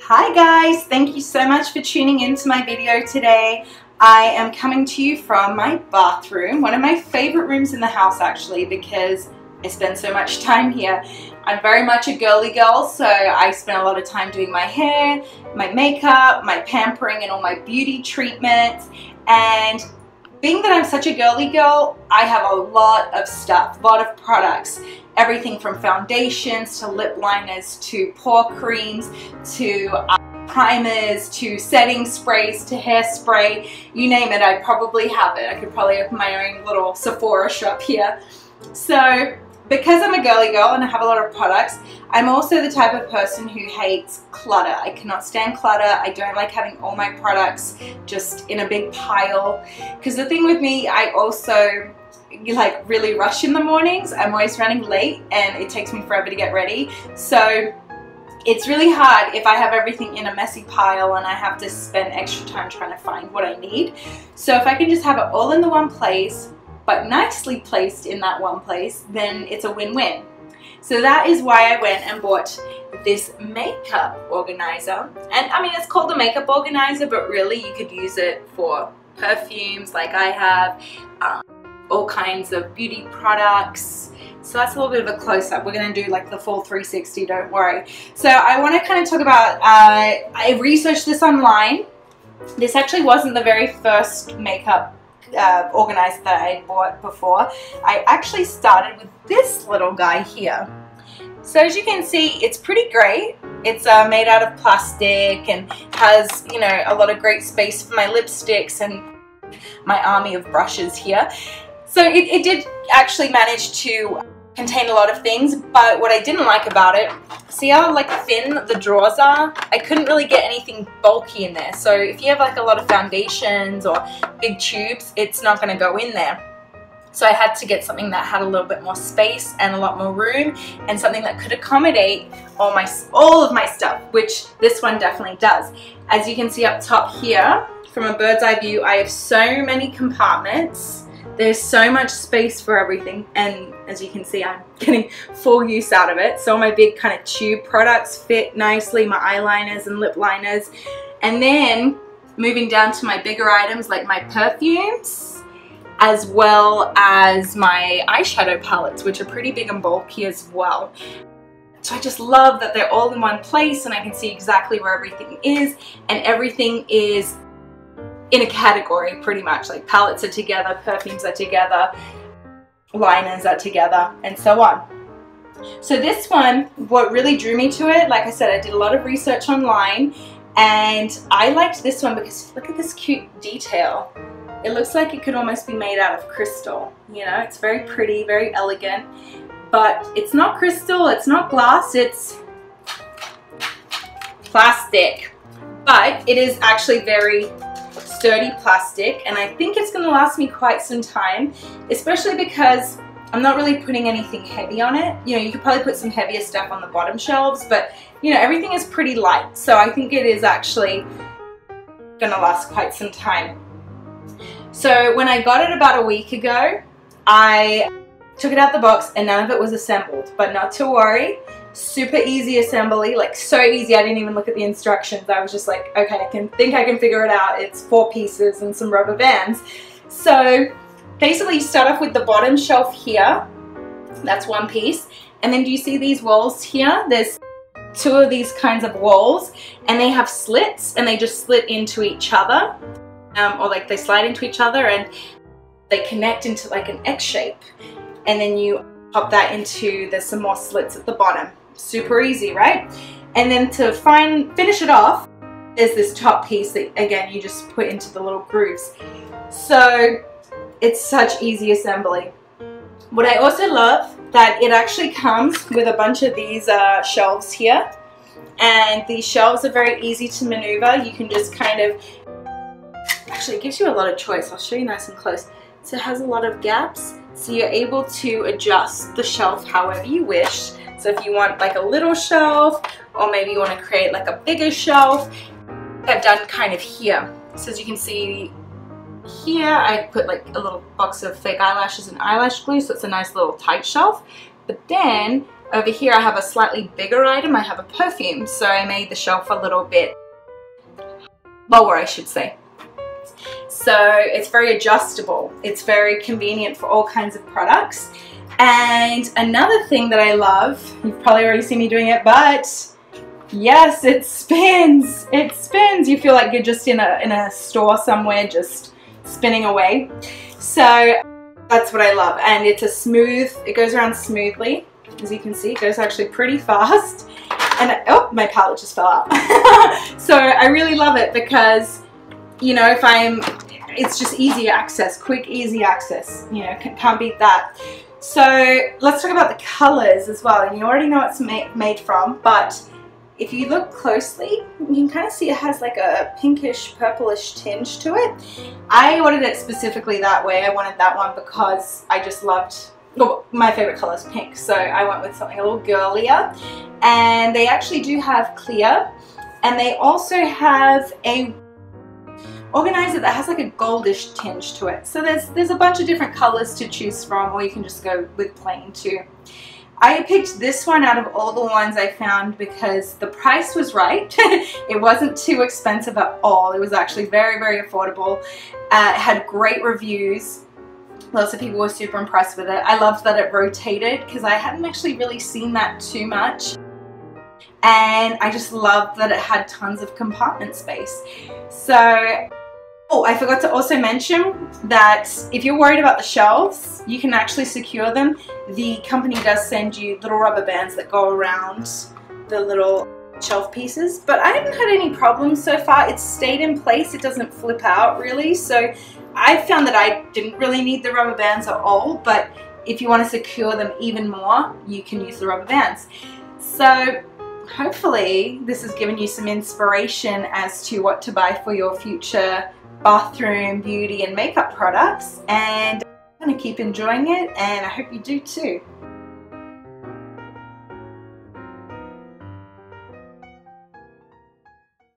Hi guys, thank you so much for tuning into my video today. I am coming to you from my bathroom, one of my favorite rooms in the house actually, because I spend so much time here. I'm very much a girly girl, so I spend a lot of time doing my hair, my makeup, my pampering and all my beauty treatments. And being that I'm such a girly girl, I have a lot of stuff, a lot of products. Everything from foundations to lip liners to pore creams to primers to setting sprays to hairspray. You name it, I probably have it. I could probably open my own little Sephora shop here. So because I'm a girly girl and I have a lot of products, I'm also the type of person who hates clutter. I cannot stand clutter. I don't like having all my products just in a big pile. Because the thing with me, I also like really rush in the mornings. I'm always running late and it takes me forever to get ready. So it's really hard if I have everything in a messy pile and I have to spend extra time trying to find what I need. So if I can just have it all in the one place, but nicely placed in that one place, then it's a win-win. So that is why I went and bought this makeup organizer. And I mean, it's called a makeup organizer, but really you could use it for perfumes like I have, all kinds of beauty products. So that's a little bit of a close-up. We're going to do like the full 360, don't worry. So I want to kind of talk about, I researched this online. This actually wasn't the very first makeup organizer that I bought before. I actually started with this little guy here. So as you can see, it's pretty great. It's made out of plastic and has, you know, a lot of great space for my lipsticks and my army of brushes here. So it did actually manage to contain a lot of things, but what I didn't like about it, see how like thin the drawers are? I couldn't really get anything bulky in there. So if you have like a lot of foundations or big tubes, it's not going to go in there. So I had to get something that had a little bit more space and a lot more room and something that could accommodate all of my stuff, which this one definitely does. As you can see up top here, from a bird's eye view, I have so many compartments. There's so much space for everything, and as you can see, I'm getting full use out of it. So my big kind of tube products fit nicely, my eyeliners and lip liners. And then moving down to my bigger items like my perfumes, as well as my eyeshadow palettes, which are pretty big and bulky as well. So I just love that they're all in one place and I can see exactly where everything is, and everything is in a category pretty much. Like palettes are together, perfumes are together, liners are together, and so on. So this one, what really drew me to it, like I said, I did a lot of research online and I liked this one because look at this cute detail. It looks like it could almost be made out of crystal. You know, it's very pretty, very elegant, but it's not crystal, it's not glass, it's plastic. But it is actually very sturdy plastic, and I think it's going to last me quite some time, especially because I'm not really putting anything heavy on it. You know, you could probably put some heavier stuff on the bottom shelves, but you know, everything is pretty light, so I think it is actually going to last quite some time. So when I got it about a week ago, I took it out the box and none of it was assembled, but not to worry. Super easy assembly, like so easy. I didn't even look at the instructions. I was just like, okay, I can figure it out. It's 4 pieces and some rubber bands. So basically you start off with the bottom shelf here. That's one piece. And then do you see these walls here? There's 2 of these kinds of walls and they have slits and they just slit into each other. Or like they slide into each other and they connect into like an X shape. And then you pop that into, there's some more slits at the bottom. Super easy, right? And then to finish it off, there's this top piece that again you just put into the little grooves. So it's such easy assembly. What I also love, that it actually comes with a bunch of these shelves here, and these shelves are very easy to maneuver. You can just kind of, actually it gives you a lot of choice. I'll show you nice and close. So it has a lot of gaps, so you're able to adjust the shelf however you wish. So if you want like a little shelf, or maybe you want to create like a bigger shelf, I've done kind of here. So as you can see here, I put like a little box of fake eyelashes and eyelash glue, so it's a nice little tight shelf. But then Over here I have a slightly bigger item. I have a perfume, so I made the shelf a little bit lower, I should say. So it's very adjustable. It's very convenient for all kinds of products. And another thing that I love, you've probably already seen me doing it, but yes, it spins. It spins. You feel like you're just in a store somewhere, just spinning away. So that's what I love. And it's a smooth, it goes around smoothly. As you can see, it goes actually pretty fast. And oh, my palette just fell out. So I really love it because, you know, it's just easy access, quick, easy access. You know, can't beat that. So let's talk about the colors as well. And you already know what it's made from, but if you look closely, you can kind of see it has like a pinkish, purplish tinge to it. I ordered it specifically that way. I wanted that one because I just loved, well, my favorite color is pink, so I went with something a little girlier. And they actually do have clear, and they also have a organizer that has like a goldish tinge to it. So there's a bunch of different colors to choose from, or you can just go with plain too. I picked this one out of all the ones I found because the price was right. It wasn't too expensive at all. It was actually very, very affordable. It had great reviews. Lots of people were super impressed with it. I loved that it rotated because I hadn't actually really seen that too much. And I just loved that it had tons of compartment space. So, oh, I forgot to also mention that if you're worried about the shelves, you can actually secure them. The company does send you little rubber bands that go around the little shelf pieces, but I haven't had any problems so far. It's stayed in place. It doesn't flip out really. So I found that I didn't really need the rubber bands at all, but if you want to secure them even more, you can use the rubber bands. So hopefully this has given you some inspiration as to what to buy for your future bathroom, beauty and makeup products, and I'm going to keep enjoying it, and I hope you do too.